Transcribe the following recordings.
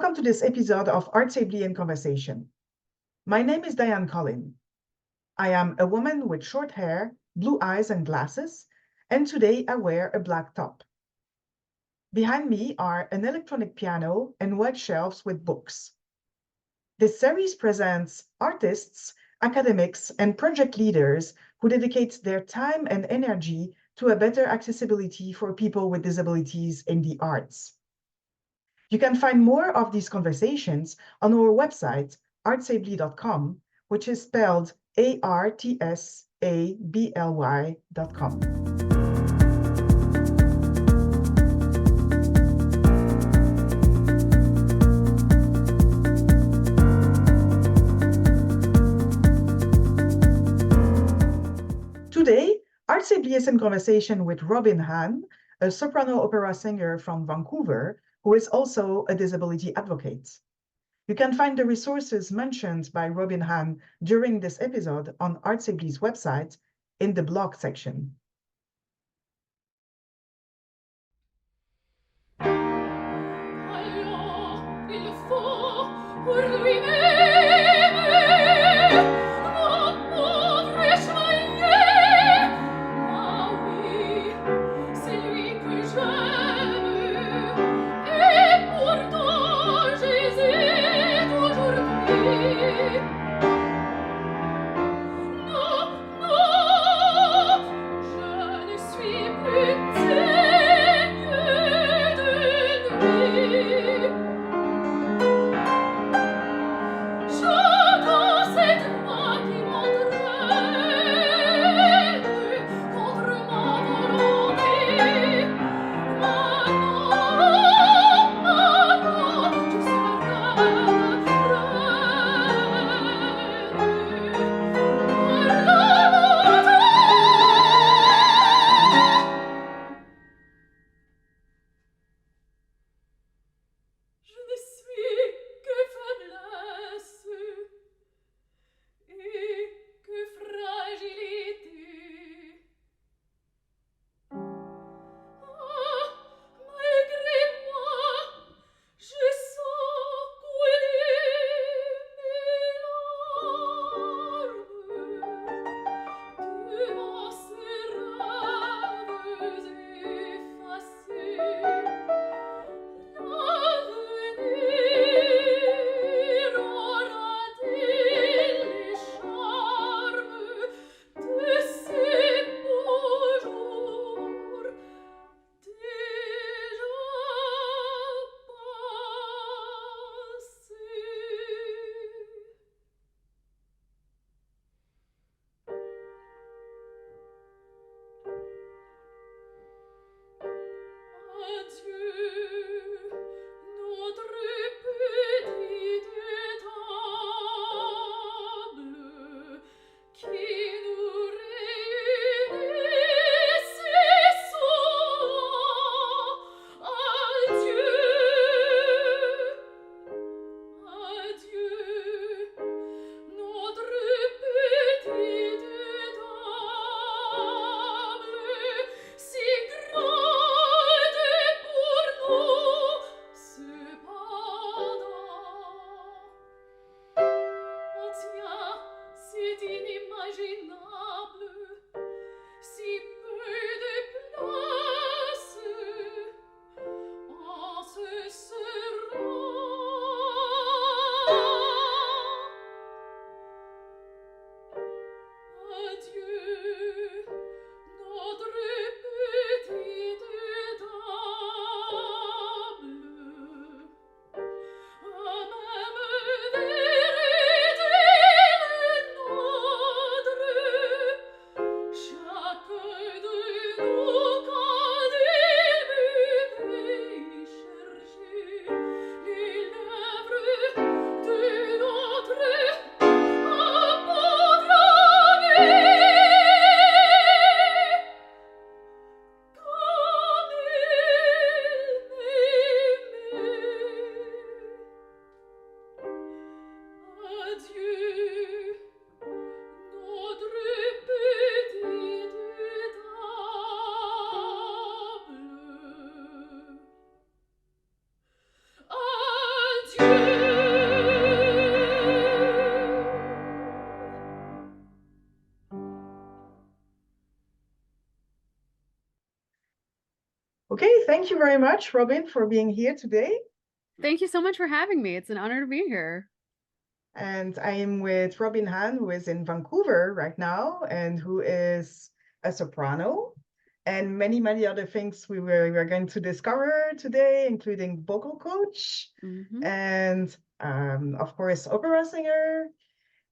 welcome to this episode of Art Safely in Conversation. My name is Diane Collin. I am a woman with short hair, blue eyes and glasses, and today I wear a black top. Behind me are an electronic piano and white shelves with books. This series presents artists, academics, and project leaders who dedicate their time and energy to a better accessibility for people with disabilities in the arts. You can find more of these conversations on our website, artsably.com, which is spelled artsably.com. Today, Art Safely is in conversation with Robin Han, a soprano opera singer from Vancouver, who is also a disability advocate. You can find the resources mentioned by Robin Han during this episode on Art Safely's website in the blog section. thank you very much, Robin, for being here today. Thank you so much for having me. It's an honor to be here. And I am with Robin Han, who is in Vancouver right now and who is a soprano and many, many other things we're going to discover today, including vocal coach and, of course, opera singer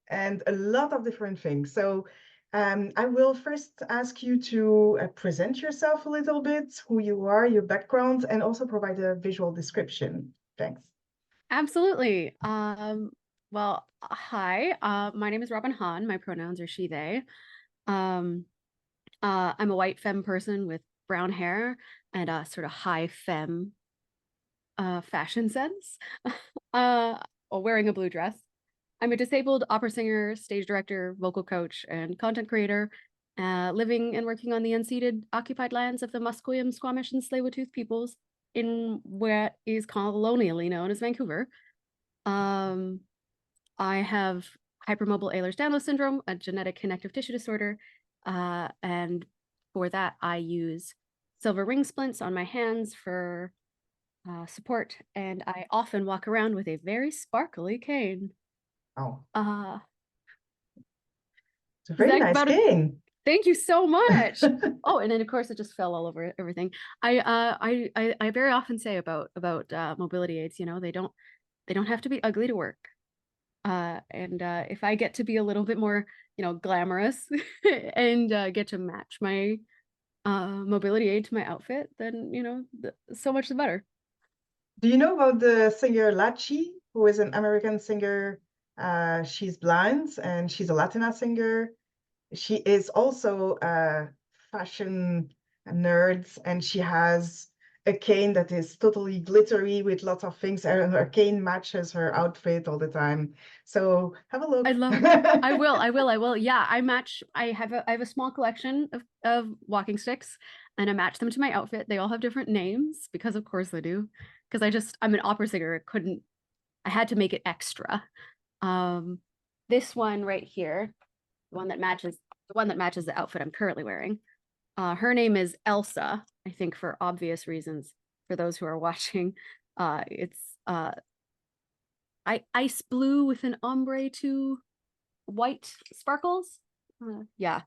and a lot of different things. So I will first ask you to present yourself a little bit, who you are, your background, and also provide a visual description. Thanks. Absolutely. Well, hi. My name is Robin Han. My pronouns are she, they. Um, I'm a white femme person with brown hair and a sort of high femme fashion sense, while wearing a blue dress. I'm a disabled opera singer, stage director, vocal coach, and content creator, living and working on the unceded occupied lands of the Musqueam, Squamish, and Tsleil-Waututh peoples in what is colonially known as Vancouver. I have hypermobile Ehlers-Danlos syndrome, a genetic connective tissue disorder, and for that I use silver ring splints on my hands for support, and I often walk around with a very sparkly cane. Oh, Uh, it's a is very that nice about it? game. Thank you so much. Oh, and then of course it just fell all over everything. I very often say about mobility aids, you know, they don't have to be ugly to work. And if I get to be a little bit more, you know, glamorous and get to match my mobility aid to my outfit, then, you know, so much the better. Do you know about the singer Lachi, who is an American singer? She's blind and she's a Latina singer. She is also a fashion nerd and she has a cane that is totally glittery with lots of things, and her cane matches her outfit all the time. So have a I look. love I will. Yeah, I have a small collection of walking sticks and I match them to my outfit. They all have different names because of course they do. Because I'm an opera singer. I had to make it extra. Um, this one right here, the one that matches the outfit I'm currently wearing. Her name is Elsa, I think for obvious reasons for those who are watching. It's ice blue with an ombre to white sparkles. Yeah,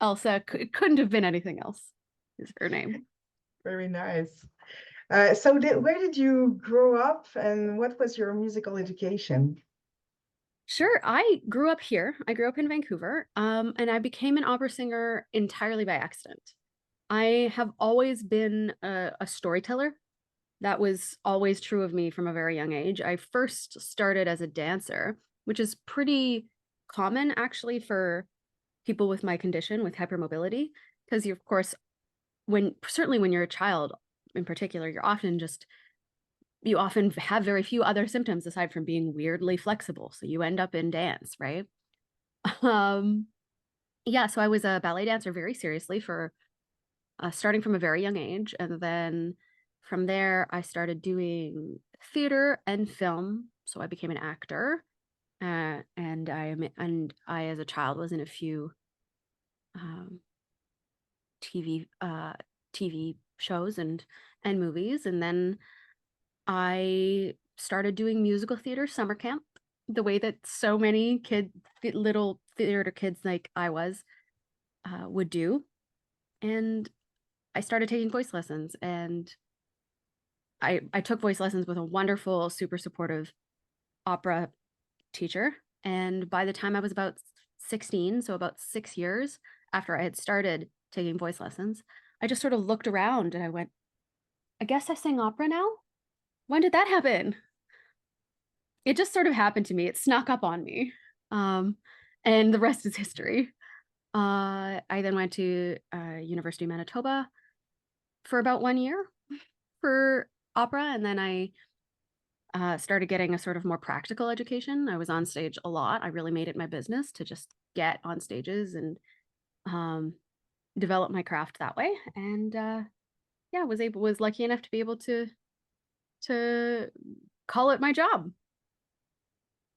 Elsa couldn't have been anything else. Is her name. Very nice. So where did you grow up and what was your musical education? Sure, I grew up here. I grew up in Vancouver, and I became an opera singer entirely by accident. I have always been a storyteller. That was always true of me from a very young age. I first started as a dancer, which is pretty common actually for people with my condition with hypermobility, because you, of course, certainly when you're a child in particular, you often have very few other symptoms aside from being weirdly flexible. So you end up in dance, right? Um, yeah, so I was a ballet dancer very seriously for starting from a very young age. And then from there, I started doing theater and film. So I became an actor. And I, as a child, was in a few um, TV shows and movies. And then I started doing musical theater summer camp the way that so many little theater kids like I was, would do. And I started taking voice lessons, and I took voice lessons with a wonderful, super supportive opera teacher. And by the time I was about 16, so about 6 years after I had started taking voice lessons, I just sort of looked around and I went, I guess I sing opera now? When did that happen? It just sort of happened to me. It snuck up on me. Um, and the rest is history. I then went to University of Manitoba for about 1 year for opera, and then I started getting a sort of more practical education. I was on stage a lot. I really made it my business to just get on stages and um, develop my craft that way. And yeah, was lucky enough to be able to call it my job.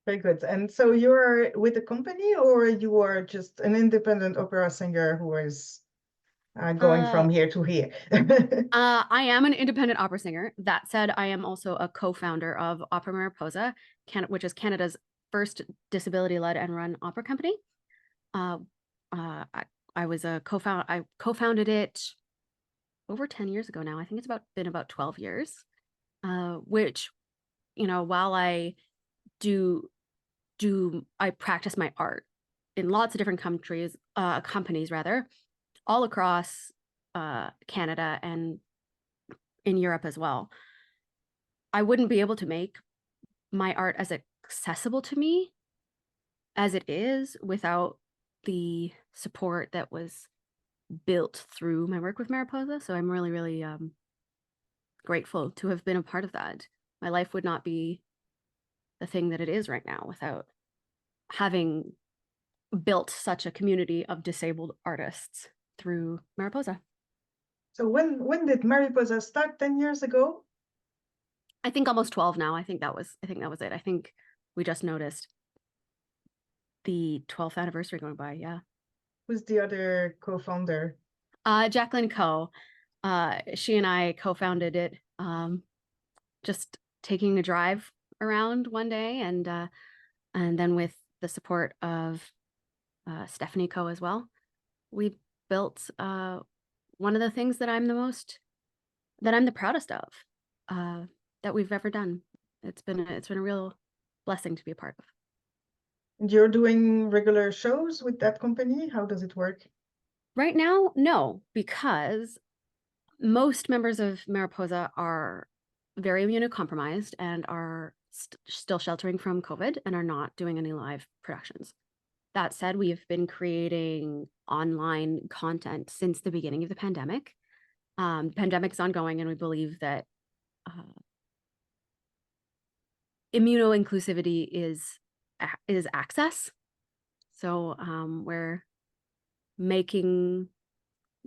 Very good. And so you're with a company or you are just an independent opera singer who is going Uh, from here to here? I am an independent opera singer. That said, I am also a co-founder of Opera Mariposa, which is Canada's first disability-led and run opera company. Uh, I was a co-founder. I co-founded it over 10 years ago now. I think it's been about 12 years. Which, while I do I practice my art in lots of different companies rather, all across Canada and in Europe as well. I wouldn't be able to make my art as accessible to me as it is without the support that was built through my work with Mariposa. So I'm really, really grateful to have been a part of that. My life would not be the thing that it is right now without having built such a community of disabled artists through Mariposa. So when did Mariposa start? 10 years ago? I think almost 12 now. I think that was it. I think we just noticed the 12th anniversary going by. Yeah. Who's the other co-founder? Jacqueline Coe. She and I co-founded it, just taking a drive around one day, and then with the support of Stephanie Coe as well, we built one of the things that I'm the proudest of that we've ever done. It's been a real blessing to be a part of. You're doing regular shows with that company? How does it work? Right now, no, because most members of Mariposa are very immunocompromised and are still sheltering from COVID and are not doing any live productions. That said, we've been creating online content since the beginning of the pandemic. The pandemic is ongoing, and we believe that immuno-inclusivity is access. So we're making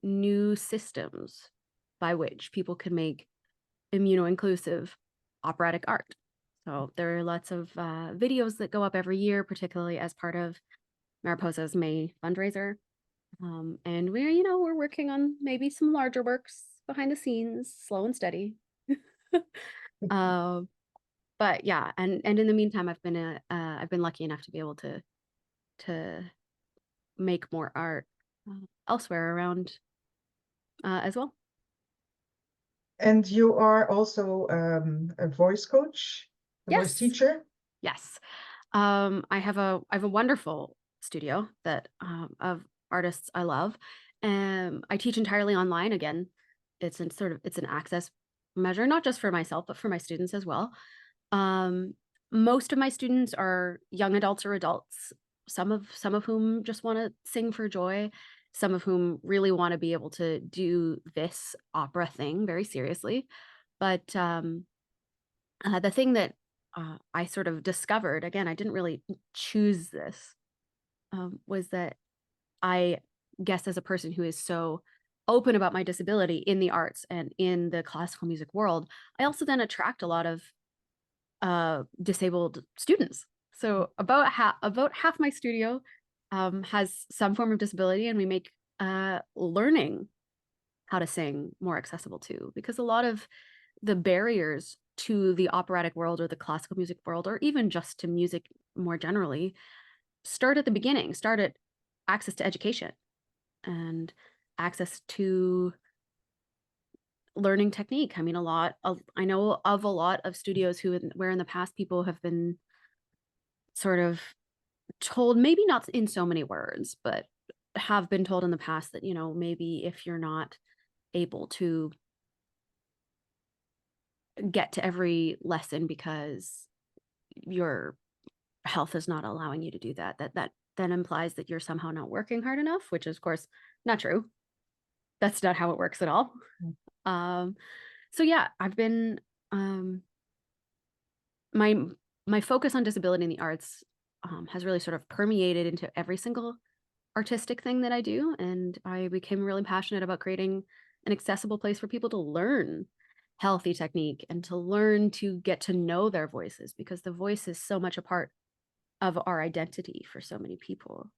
new systems by which people can make immuno-inclusive operatic art. So there are lots of videos that go up every year, particularly as part of Mariposa's May fundraiser. And we're working on maybe some larger works behind the scenes, slow and steady. But yeah, and in the meantime, I've been lucky enough to be able to make more art elsewhere around as well. And you are also a voice coach, a voice Yes. teacher? Yes. I have a wonderful studio that of artists I love. I teach entirely online again. It's an access measure, not just for myself, but for my students as well. Most of my students are young adults or adults, some of whom just want to sing for joy, some of whom really want to be able to do this opera thing very seriously. But the thing that I sort of discovered, again, I didn't really choose this, was that I guess as a person who is so open about my disability in the arts and in the classical music world, I also then attract a lot of disabled students. So about half my studio has some form of disability, and we make learning how to sing more accessible too, because a lot of the barriers to the operatic world or the classical music world, or even just to music more generally, start at the beginning, start at access to education and access to learning technique. I mean, I know of a lot of studios where in the past people have been sort of told, maybe not in so many words, but have been told in the past that, maybe if you're not able to get to every lesson because your health is not allowing you to do that, that then implies that you're somehow not working hard enough, which is of course not true. That's not how it works at all. So yeah, I've been my focus on disability in the arts has really sort of permeated into every single artistic thing that I do, and I became really passionate about creating an accessible place for people to learn healthy technique and to learn to get to know their voices, because the voice is so much a part of our identity for so many people,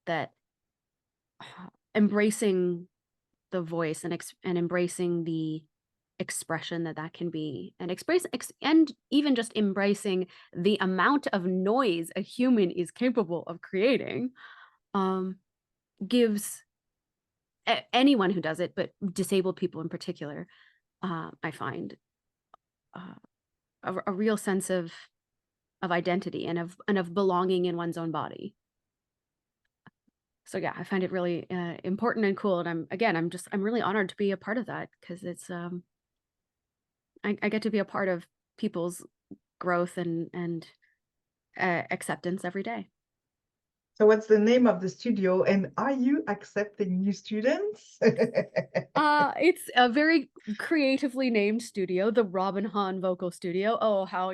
that embracing the voice and embracing the expression that can be, and and even just embracing the amount of noise a human is capable of creating, um, gives anyone who does it, but disabled people in particular, I find uh, a real sense of identity and of belonging in one's own body. So yeah, I find it really important and cool, and I'm really honored to be a part of that, because it's I get to be a part of people's growth and acceptance every day. So what's the name of the studio, and are you accepting new students? It's a very creatively named studio, the Robin Hahn Vocal Studio. Oh, how,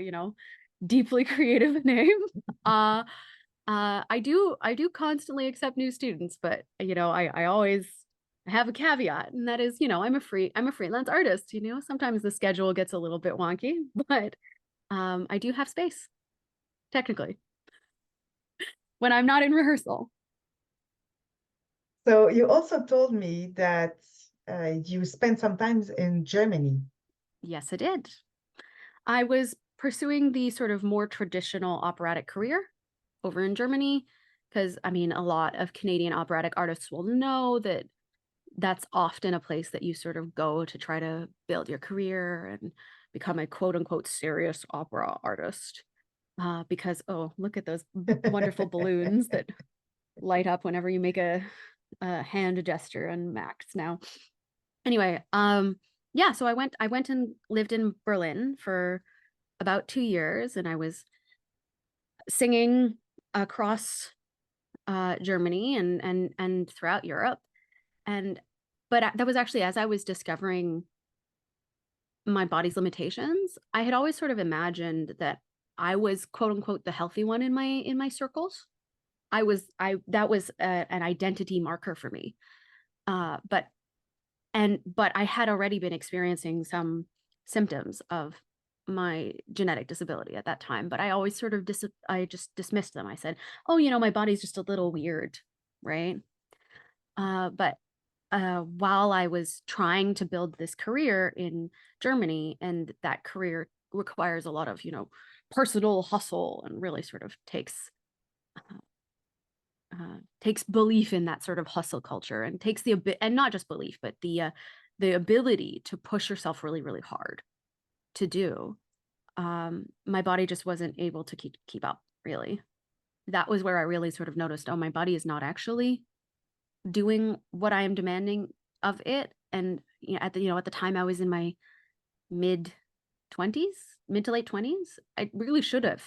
deeply creative name. Uh, I do constantly accept new students, but I always have a caveat, and that is, I'm a freelance artist. Sometimes the schedule gets a little bit wonky, but I do have space, technically, when I'm not in rehearsal. So you also told me that you spent some time in Germany. Yes, I did. I was pursuing the sort of more traditional operatic career over in Germany, because I mean, a lot of Canadian operatic artists will know that that's often a place that you sort of go to try to build your career and become a quote unquote serious opera artist. Because, oh, look at those wonderful balloons that light up whenever you make a hand gesture on Max now. Anyway, yeah, so I went and lived in Berlin for about 2 years, and I was singing across Germany and throughout Europe. And but that was actually as I was discovering my body's limitations. I had always sort of imagined that I was quote unquote the healthy one in my circles. That was an identity marker for me. But I had already been experiencing some symptoms of my genetic disability at that time, but I always sort of I just dismissed them. I said, "Oh, my body's just a little weird," right? But while I was trying to build this career in Germany, and that career requires a lot of, personal hustle, and really sort of takes belief in that sort of hustle culture, and takes and not just belief, but the ability to push yourself really, really hard to do. My body just wasn't able to keep up, really. That was where I really sort of noticed, oh, my body is not actually doing what I am demanding of it. And at the time I was in my mid 20s, mid to late 20s, I really should have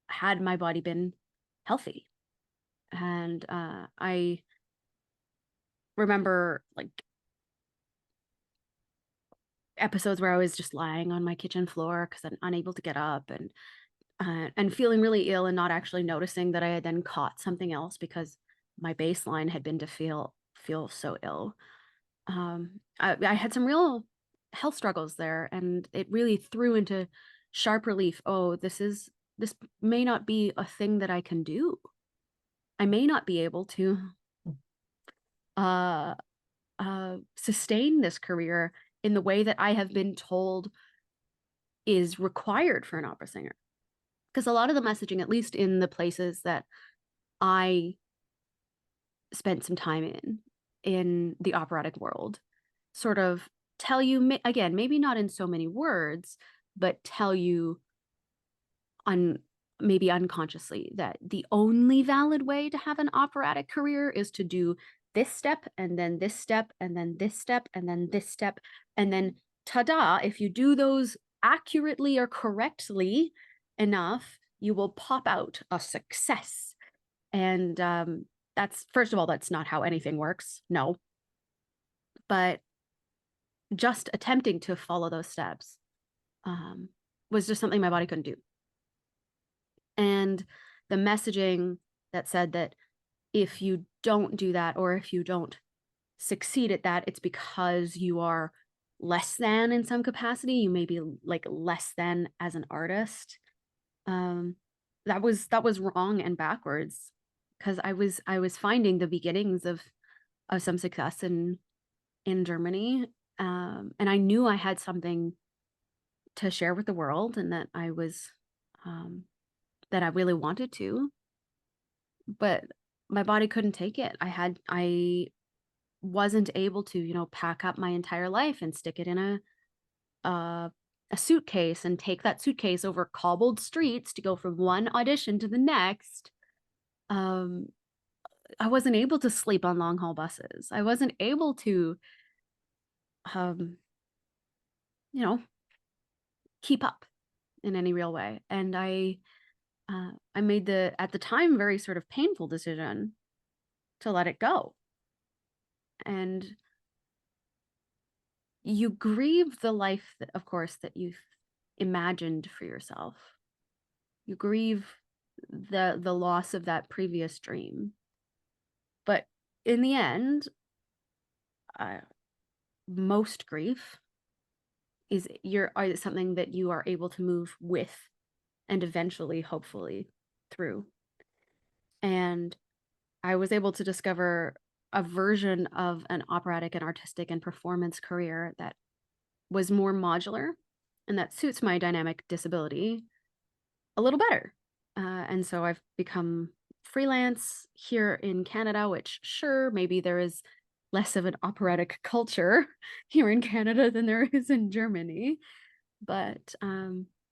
had my body been healthy. And I remember like episodes where I was just lying on my kitchen floor because I'm unable to get up, and feeling really ill, and not actually noticing that I had then caught something else, because my baseline had been to feel so ill. I had some real health struggles there, and it really threw into sharp relief. Oh, this may not be a thing that I can do. I may not be able to uh sustain this career in the way that I have been told is required for an opera singer. Because a lot of the messaging, at least in the places that I spent some time in the operatic world, sort of tell you, again, maybe not in so many words, but tell you maybe unconsciously, that the only valid way to have an operatic career is to do this step, and then this step, and then this step, and then this step, and then ta-da, if you do those accurately or correctly enough, you will pop out a success. And that's, first of all, that's not how anything works. No. But just attempting to follow those steps was just something my body couldn't do. And the messaging that said that if you don't do that, or if you don't succeed at that, it's because you are less than in some capacity. You may be like less than as an artist. That was wrong and backwards, because I was finding the beginnings of some success in Germany. And I knew I had something to share with the world, and that I was that I really wanted to, but my body couldn't take it. I wasn't able to, pack up my entire life and stick it in a suitcase and take that suitcase over cobbled streets to go from one audition to the next. Um, I wasn't able to sleep on long haul buses. I wasn't able to, um, you know, keep up in any real way. And I made the, at the time, very sort of painful decision to let it go. And you grieve the life that, of course, that you've imagined for yourself. You grieve the loss of that previous dream. But in the end, most grief is something that you are able to move with and eventually, hopefully, through. And I was able to discover a version of an operatic and artistic and performance career that was more modular and that suits my dynamic disability a little better. And so I've become freelance here in Canada, which, sure, maybe there is less of an operatic culture here in Canada than there is in Germany. But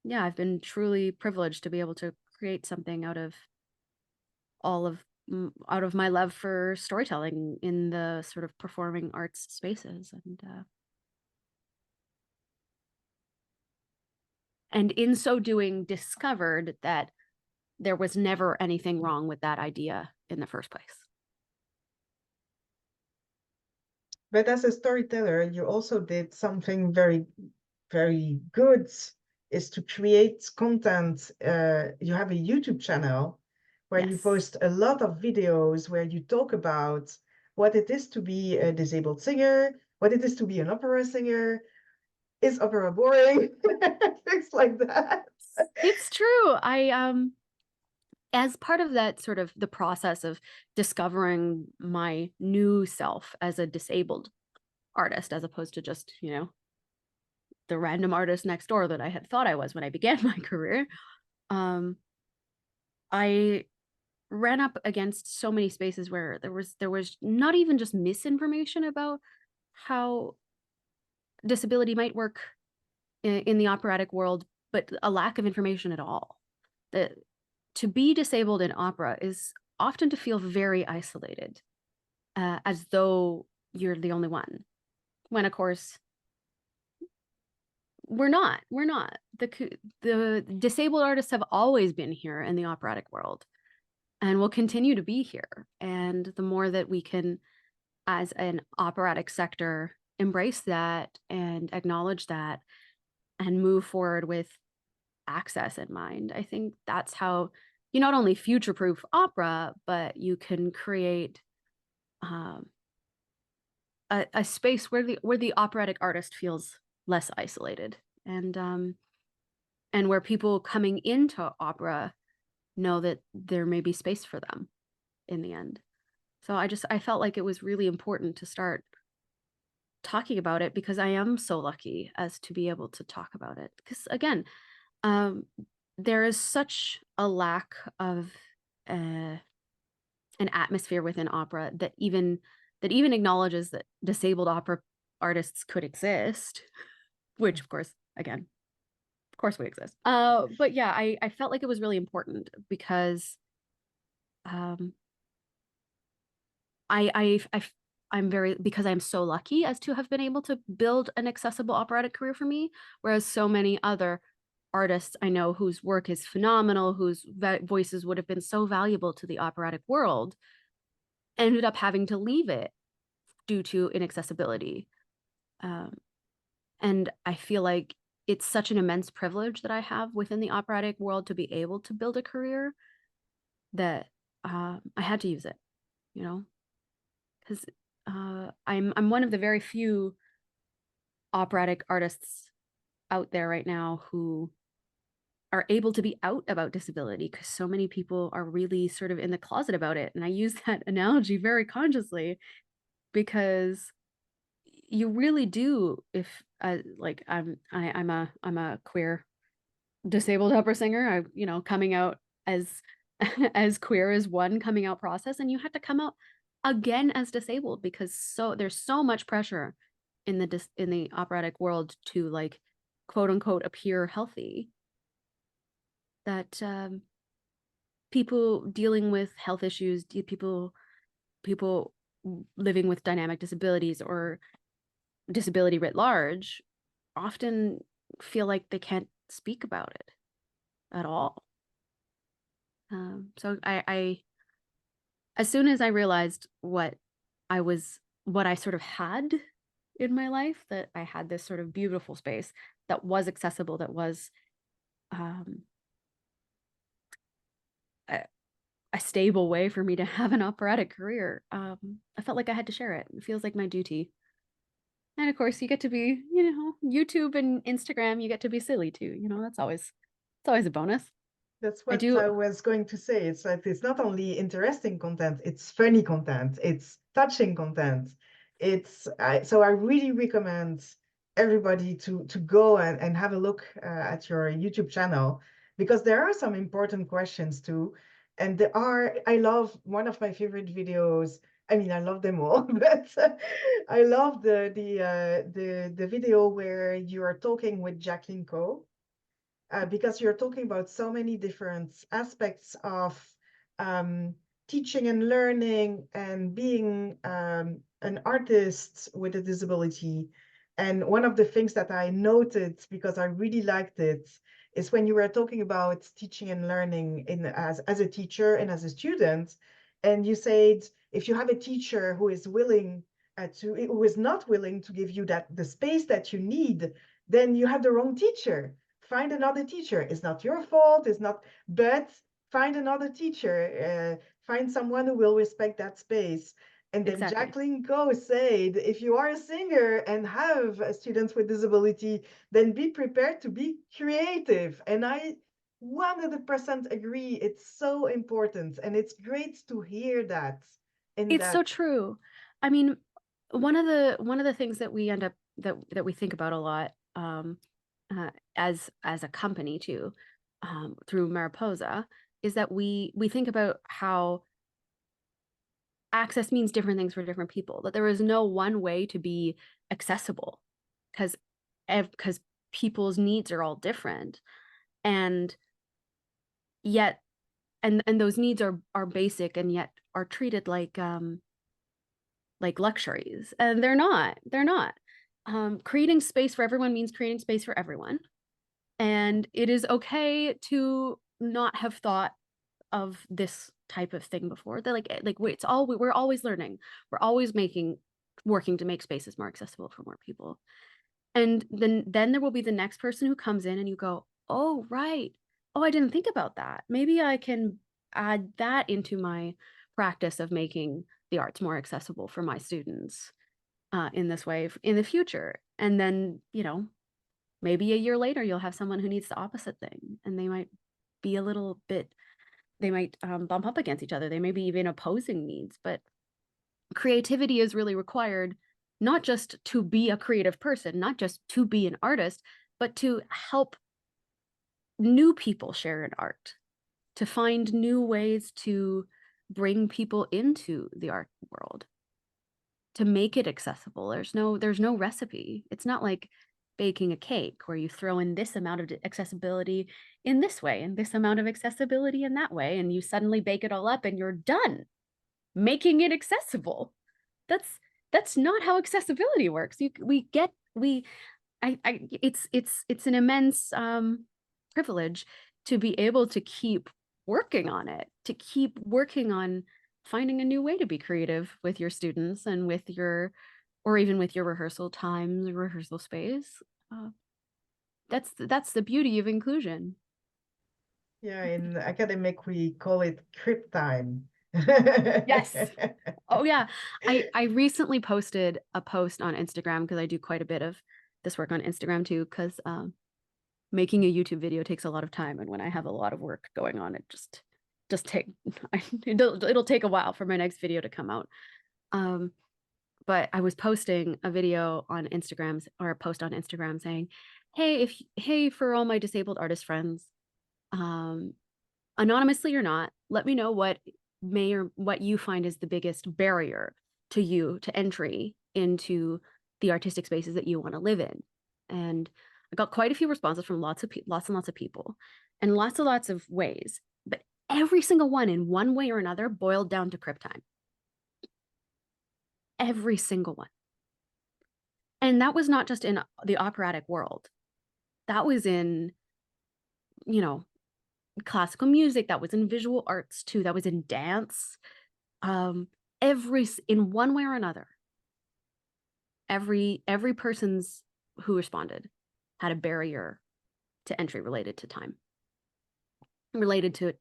yeah, I've been truly privileged to be able to create something out of my love for storytelling in the sort of performing arts spaces. And in so doing, discovered that there was never anything wrong with that idea in the first place. But as a storyteller, you also did something very, very good, is to create content. You have a YouTube channel where you Yes. post a lot of videos where you talk about what it is to be a disabled singer, what it is to be an opera singer. Is opera boring? Things like that. It's true. As part of that sort of the process of discovering my new self as a disabled artist, as opposed to just, the random artist next door that I had thought I was when I began my career, I ran up against so many spaces where there was not even just misinformation about how disability might work in the operatic world, but a lack of information at all. That to be disabled in opera is often to feel very isolated, as though you're the only one, when of course we're not. The disabled artists have always been here in the operatic world and will continue to be here. And the more that we can, as an operatic sector, embrace that and acknowledge that and move forward with access in mind, I think that's how you not only future-proof opera, but you can create a space where the operatic artist feels less isolated, and where people coming into opera know that there may be space for them in the end. So I felt like it was really important to start talking about it, because I am so lucky as to be able to talk about it. Because again, there is such a lack of an atmosphere within opera that even acknowledges that disabled opera artists could exist, which of course, again, of course we exist. But yeah, I felt like it was really important because I'm because I'm so lucky as to have been able to build an accessible operatic career for me, whereas so many other artists I know whose work is phenomenal, whose voices would have been so valuable to the operatic world, ended up having to leave it due to inaccessibility. And I feel like it's such an immense privilege that I have within the operatic world to be able to build a career that I had to use it, because I'm one of the very few operatic artists out there right now who are able to be out about disability, because so many people are really sort of in the closet about it. And I use that analogy very consciously. because you really do, if like I'm a queer disabled opera singer. I, you know, coming out as as queer as one coming out process, and you had to come out again as disabled because there's so much pressure in in the operatic world to like quote unquote appear healthy that people dealing with health issues, people living with dynamic disabilities or disability writ large often feel like they can't speak about it at all. So as soon as I realized what I sort of had in my life, that I had this sort of beautiful space that was accessible, that was um, a, a stable way for me to have an operatic career, I felt like I had to share it. It feels like my duty. And of course, you get to be, you know, YouTube and Instagram, you get to be silly too. You know, it's always a bonus. That's I what do. I was going to say. It's like it's not only interesting content, it's funny content, it's touching content. So I really recommend everybody to go and have a look at your YouTube channel because there are some important questions too. And I love one of my favorite videos. I mean, I love them all, but I love the video where you are talking with Jacqueline Coe because you're talking about so many different aspects of um, teaching and learning and being an artist with a disability. And one of the things that I noted, because I really liked it, is when you were talking about teaching and learning as a teacher and as a student, and you said if you have a teacher who is who is not willing to give you the space that you need, then you have the wrong teacher. Find another teacher. It's not your fault. It's not, but find another teacher. Find someone who will respect that space. And then Exactly. Jacqueline Coe said, if you are a singer and have students with disability, then be prepared to be creative. And I 100% agree. It's so important. And it's great to hear that. In It's so that, true. I mean, one of the things that we end up that we think about a lot as a company too, through Mariposa, is that we think about how access means different things for different people. That there is no one way to be accessible because because people's needs are all different, and yet and those needs are basic and yet are treated like luxuries, and they're not. Creating space for everyone means creating space for everyone, and it is okay to not have thought of this type of thing before. They're like we're always learning, we're always working to make spaces more accessible for more people. And then there will be the next person who comes in and you go, oh right, oh, I didn't think about that, maybe I can add that into my practice of making the arts more accessible for my students in this way in the future. And then, you know, maybe a year later you'll have someone who needs the opposite thing, and they might be a little bit they might bump up against each other, they may be even opposing needs. But creativity is really required, not just to be a creative person, not just to be an artist, but to help new people share in art, to find new ways to bring people into the art world, to make it accessible. There's no recipe. It's not like baking a cake where you throw in this amount of accessibility in this way and this amount of accessibility in that way, and you suddenly bake it all up and you're done making it accessible. That's not how accessibility works. It's an immense privilege to be able to keep working on it, to keep working on finding a new way to be creative with your students and with your, or even with your rehearsal times, rehearsal space. Uh, that's the beauty of inclusion. yeah, in academic, we call it crib time. Yes. Oh yeah. I recently posted a post on Instagram because I do quite a bit of this work on Instagram too, because making a YouTube video takes a lot of time, and when I have a lot of work going on, it just take it'll take a while for my next video to come out. Um, but I was posting a video on Instagram or a post on Instagram saying, hey, for all my disabled artist friends, um, anonymously or not, let me know what you find is the biggest barrier to you to entry into the artistic spaces that you want to live in. And I got quite a few responses from lots and lots of people, and lots of ways. But every single one, in one way or another, boiled down to crib time. Every single one. And that was not just in the operatic world. That was in, you know, classical music. That was in visual arts too. That was in dance. In one way or another, every person's who responded had a barrier to entry related to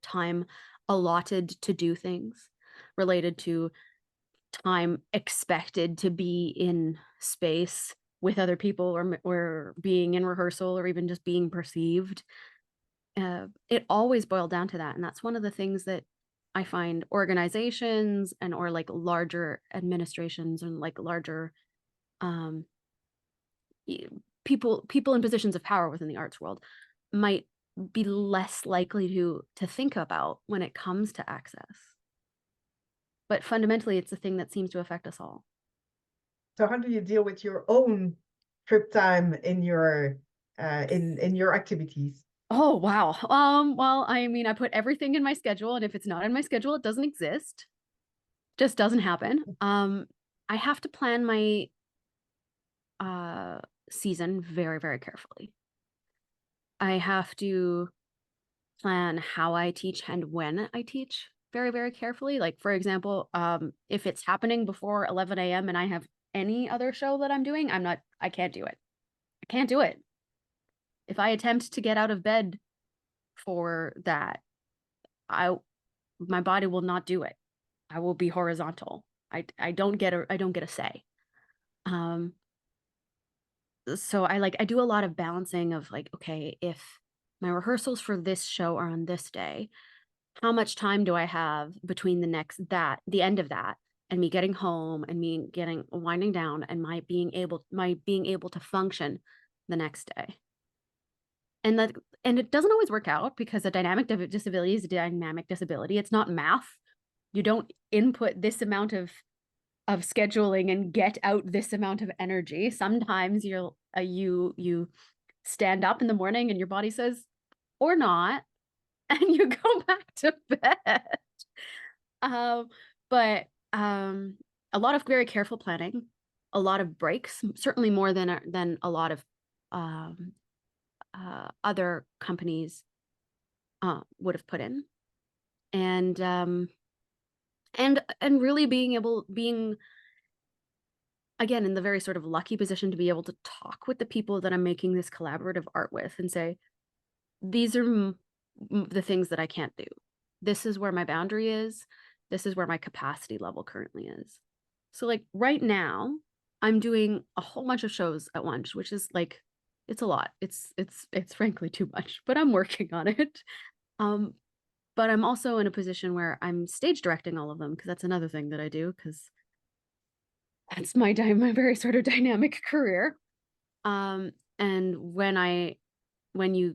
time allotted to do things, related to time expected to be in space with other people, or being in rehearsal, or even just being perceived. It always boiled down to that. And that's one of the things that I find organizations or like larger administrations and like larger um, people in positions of power within the arts world might be less likely to think about when it comes to access. But fundamentally, it's a thing that seems to affect us all. So how do you deal with your own trip time in your activities? Oh, wow. Well, I mean, I put everything in my schedule, and if it's not in my schedule, it doesn't exist. Just doesn't happen. I have to plan my season very carefully. I have to plan how I teach and when I teach very carefully. Like, for example, if it's happening before 11 a.m. and I have any other show that I'm doing, I can't do it. I can't do it. If I attempt to get out of bed for that, my body will not do it. I will be horizontal. I don't get a say. So I do a lot of balancing of like, okay, if my rehearsals for this show are on this day, how much time do I have between the end of that, and me getting home, and me getting winding down, and my being able to function the next day. And it doesn't always work out, because a dynamic disability is a dynamic disability. It's not math. You don't input this amount of scheduling and get out this amount of energy. Sometimes you stand up in the morning and your body says, or not, and you go back to bed. But a lot of very careful planning, a lot of breaks, certainly more than a lot of other companies would have put in, and really being again in the very sort of lucky position to be able to talk with the people that I'm making this collaborative art with and say, these are the things that I can't do. This is where my boundary is. This is where my capacity level currently is. So like right now, I'm doing a whole bunch of shows at once, which is like, it's a lot. It's frankly too much, but I'm working on it. But I'm also in a position where I'm stage directing all of them, because that's another thing that I do, because that's my very sort of dynamic career. And when you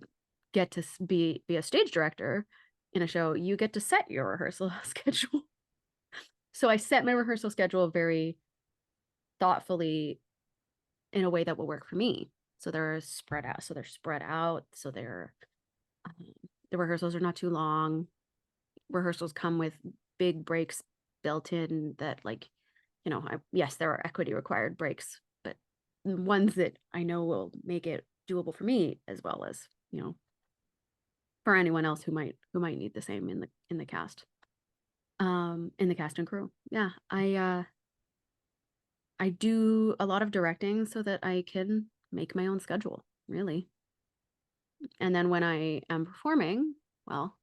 get to be a stage director in a show, you get to set your rehearsal schedule. So I set my rehearsal schedule very thoughtfully in a way that will work for me. So they're spread out. So the rehearsals are not too long. Rehearsals come with big breaks built in that, like, yes, there are equity required breaks, but ones that I know will make it doable for me, as well as, for anyone else who might need the same in the cast. In the cast and crew. Yeah, I do a lot of directing so that I can make my own schedule, really. And then when I am performing, well,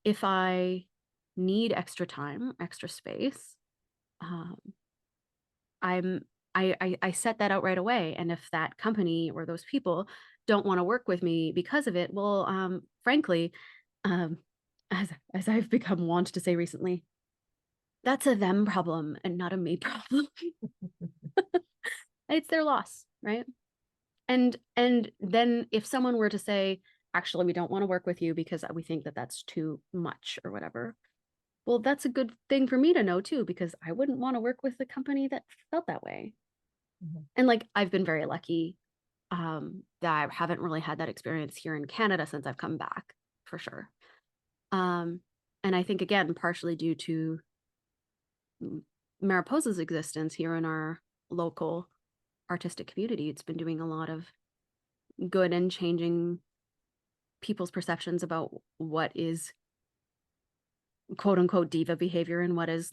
if I need extra time, extra space, um, I set that out right away. And if that company or those people don't want to work with me because of it, well, frankly, um, as I've become wont to say recently, that's a them problem and not a me problem. It's their loss, right? And then if someone were to say, actually, we don't want to work with you because we think that that's too much or whatever, well, that's a good thing for me to know too, because I wouldn't want to work with a company that felt that way. And like, I've been very lucky that I haven't really had that experience here in Canada since I've come back, for sure. And I think, again, partially due to Mariposa's existence here in our local artistic community, it's been doing a lot of good and changing people's perceptions about what is quote unquote diva behavior and what is,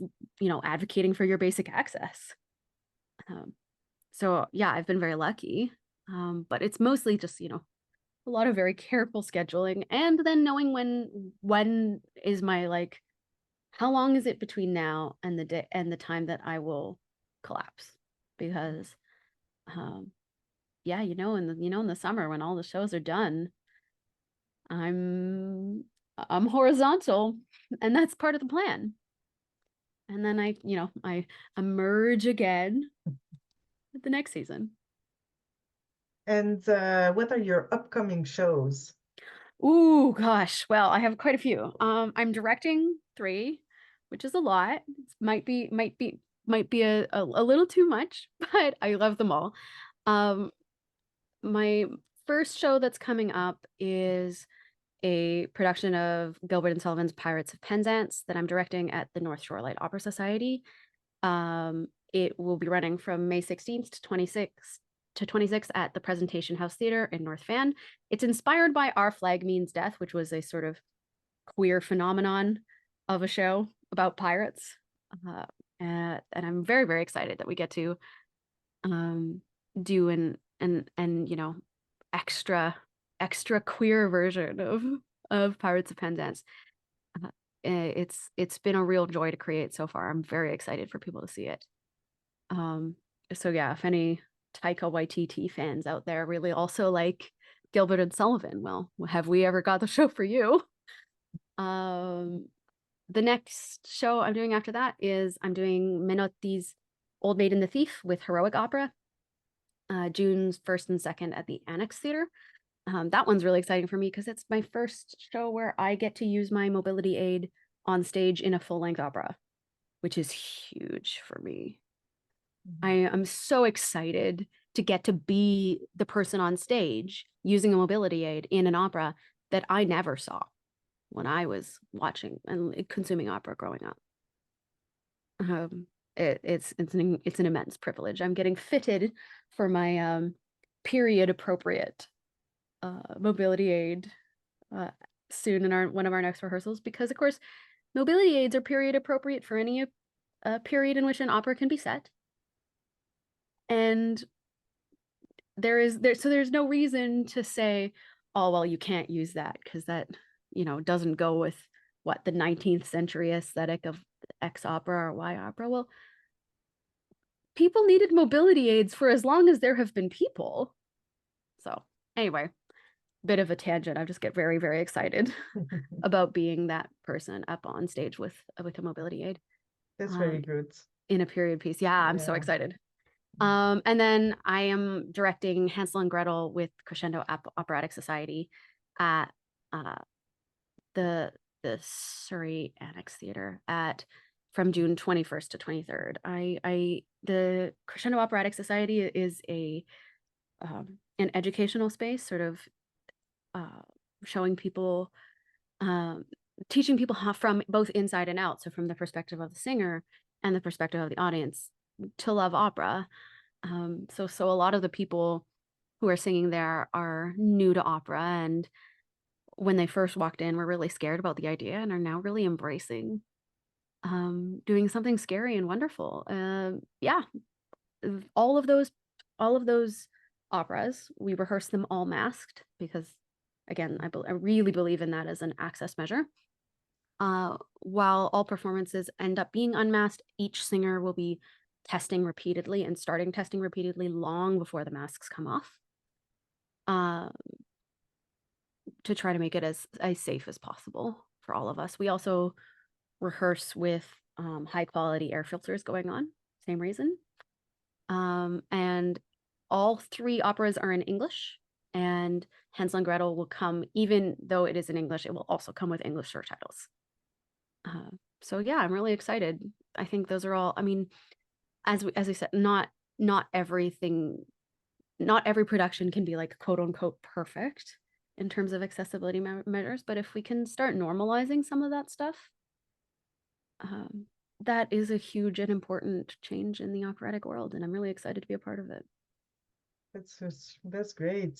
advocating for your basic access. So yeah, I've been very lucky. But it's mostly just, a lot of very careful scheduling, and then knowing when is my, like, how long is it between now and the day and the time that I will collapse? Because yeah, in the summer when all the shows are done, I'm horizontal, and that's part of the plan. And then I emerge again at the next season. And what are your upcoming shows? Ooh, gosh. Well, I have quite a few. I'm directing 3, which is a lot. It might be a little too much, but I love them all. My first show that's coming up is a production of Gilbert and Sullivan's Pirates of Penzance that I'm directing at the North Shore Light Opera Society. It will be running from May 16th to 26th at the Presentation House Theater in North Van. It's inspired by Our Flag Means Death, which was a sort of queer phenomenon of a show about pirates. And I'm very, very excited that we get to do an extra queer version of Pirates of Penzance. It's been a real joy to create so far. I'm very excited for people to see it. So yeah, if any Taika Waititi fans out there really also like Gilbert and Sullivan, well, have we ever got the show for you? The next show I'm doing after that is I'm doing Menotti's Old Maid and the Thief with Heroic Opera, June 1st and 2nd at the Annex Theater. That one's really exciting for me because it's my first show where I get to use my mobility aid on stage in a full-length opera, which is huge for me. I am so excited to get to be the person on stage using a mobility aid in an opera that I never saw when I was watching and consuming opera growing up. It's an immense privilege. I'm getting fitted for my period appropriate mobility aid soon in one of our next rehearsals, because of course mobility aids are period appropriate for any period in which an opera can be set. And there's no reason to say, oh, well, you can't use that because that, doesn't go with what the 19th century aesthetic of X opera or Y opera. Well, people needed mobility aids for as long as there have been people. So anyway, bit of a tangent. I just get very, very excited about being that person up on stage with a mobility aid. That's very good. In a period piece. Yeah, I'm so excited. And then I am directing Hansel and Gretel with Crescendo Operatic Society at the Surrey Annex Theater from June 21st to 23rd. The Crescendo Operatic Society is an educational space, sort of showing people, teaching people how, from both inside and out, so from the perspective of the singer and the perspective of the audience, to love opera. So a lot of the people who are singing there are new to opera, and when they first walked in were really scared about the idea and are now really embracing doing something scary and wonderful. Yeah, all of those operas, we rehearse them all masked because, again, I really believe in that as an access measure. While all performances end up being unmasked, each singer will be testing repeatedly and starting testing repeatedly long before the masks come off, to try to make it as safe as possible for all of us. We also rehearse with high quality air filters going on, same reason. And all 3 operas are in English, and Hansel and Gretel will come, even though it is in English, it will also come with English subtitles. So yeah, I'm really excited. I think those are all, I mean, as I said, not everything, not every production can be like quote unquote perfect in terms of accessibility measures, but if we can start normalizing some of that stuff, that is a huge and important change in the operatic world, and I'm really excited to be a part of it. That's great.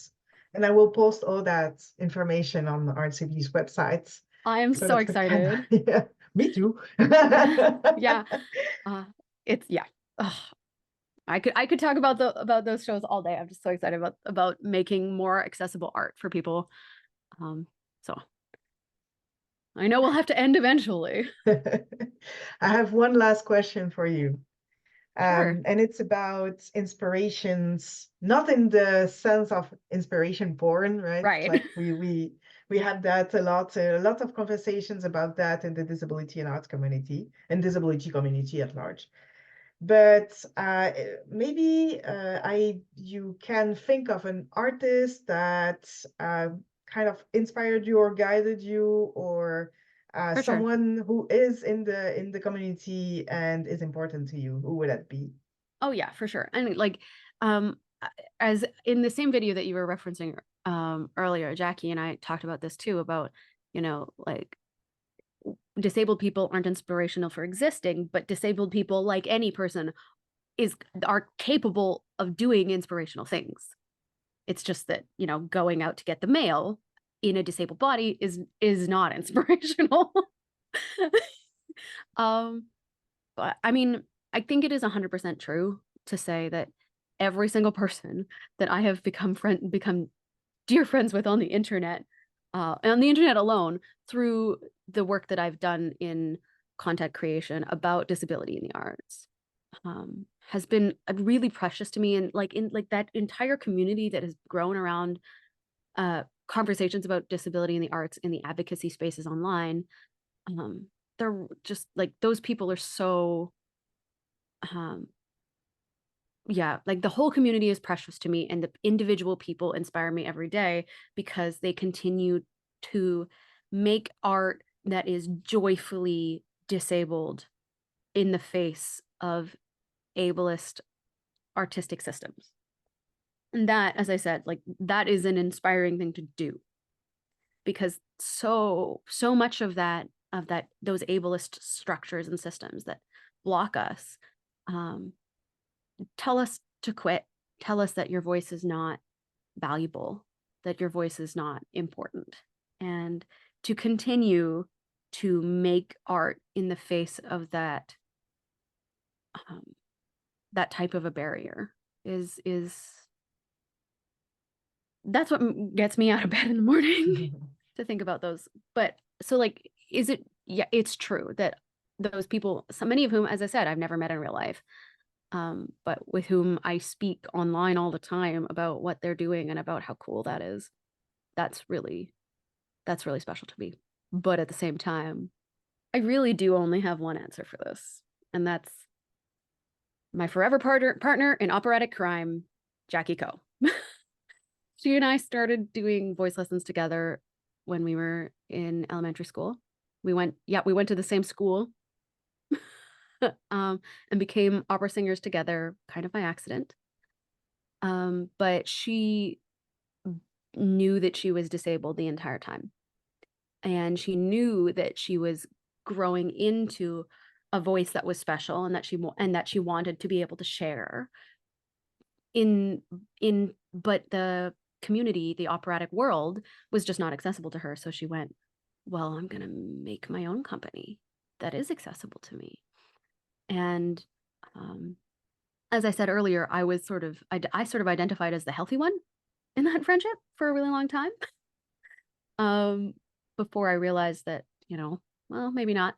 And I will post all that information on the RCB's websites I am so so that we can, excited. yeah, me too. Yeah. It's yeah. Ugh. I could talk about those shows all day. I'm just so excited about making more accessible art for people. So I know we'll have to end eventually. I have one last question for you. Sure. And it's about inspirations, not in the sense of inspiration porn, right? Right. Like we had that a lot of conversations about that in the disability and arts community and disability community at large. But maybe you can think of an artist that kind of inspired you or guided you, or For sure. someone who is in the community and is important to you. Who would that be? Oh yeah, for sure. And like as in the same video that you were referencing earlier, Jackie and I talked about this too, about, like disabled people aren't inspirational for existing, but disabled people, like any person, are capable of doing inspirational things. It's just that, going out to get the mail in a disabled body is not inspirational. But I mean, I think it is 100% true to say that every single person that I have become dear friends with on the internet, and on the internet alone, through the work that I've done in content creation about disability in the arts, has been really precious to me. And like in like that entire community that has grown around conversations about disability in the arts in the advocacy spaces online, they're just like, those people are so yeah, like the whole community is precious to me, and the individual people inspire me every day because they continue to make art that is joyfully disabled in the face of ableist artistic systems. And that, as I said, like that is an inspiring thing to do, because so much of those ableist structures and systems that block us, tell us to quit, tell us that your voice is not valuable, that your voice is not important, and to continue to make art in the face of that type of a barrier is that's what gets me out of bed in the morning to think about those. But so like, yeah, it's true that those people, so many of whom, as I said, I've never met in real life, but with whom I speak online all the time about what they're doing and about how cool that is. That's really special to me. But at the same time, I really do only have one answer for this, and that's my forever partner in operatic crime, Jackie Ko. She and I started doing voice lessons together when we were in elementary school. We went to the same school, and became opera singers together kind of by accident. But she knew that she was disabled the entire time. And she knew that she was growing into a voice that was special, and that she wanted to be able to share but the community, the operatic world, was just not accessible to her. So she went, well, I'm going to make my own company that is accessible to me. And as I said earlier, I sort of identified as the healthy one in that friendship for a really long time. Before I realized that, well, maybe not.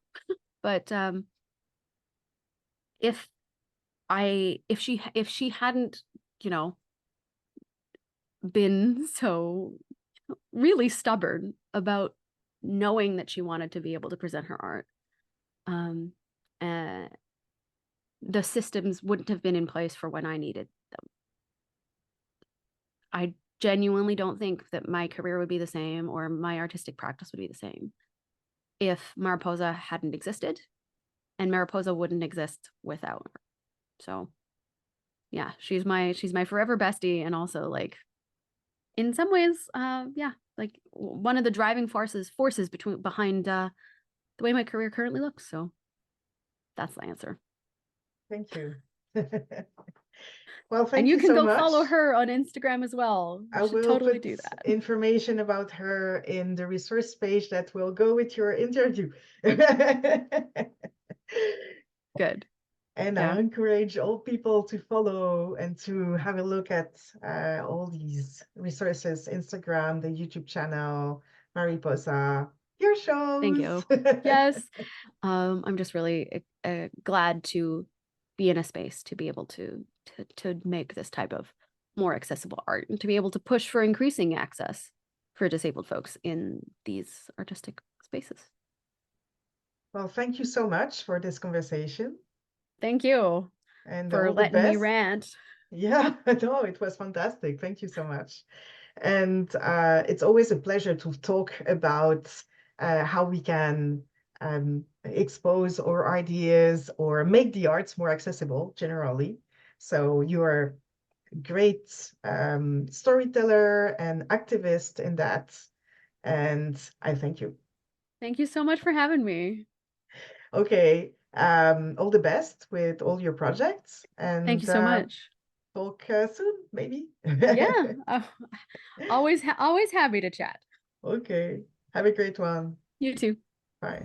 But if she hadn't, been so really stubborn about knowing that she wanted to be able to present her art, the systems wouldn't have been in place for when I needed them. I genuinely don't think that my career would be the same or my artistic practice would be the same if Mariposa hadn't existed, and Mariposa wouldn't exist without her. So yeah, she's my forever bestie, and also like in some ways, like one of the driving forces behind the way my career currently looks. So that's the answer. Thank you. Well, thank and you you can so go much. follow her on Instagram as well. You I should will totally put do that. information about her in the resource page that will go with your interview. Good. And Yeah. I encourage all people to follow and to have a look at all these resources, Instagram, the YouTube channel, Mariposa, your shows. Thank you. Yes. I'm just really glad to be in a space to be able to make this type of more accessible art and to be able to push for increasing access for disabled folks in these artistic spaces. Well, thank you so much for this conversation. Thank you and for all the letting me best. rant. Yeah, no, it was fantastic. Thank you so much. And it's always a pleasure to talk about how we can expose our ideas or make the arts more accessible generally. So you're a great storyteller and activist in that. And I thank you. Thank you so much for having me. Okay. All the best with all your projects. And Thank you so much. talk soon, maybe. Yeah. Always happy to chat. Okay. Have a great one. You too. Bye.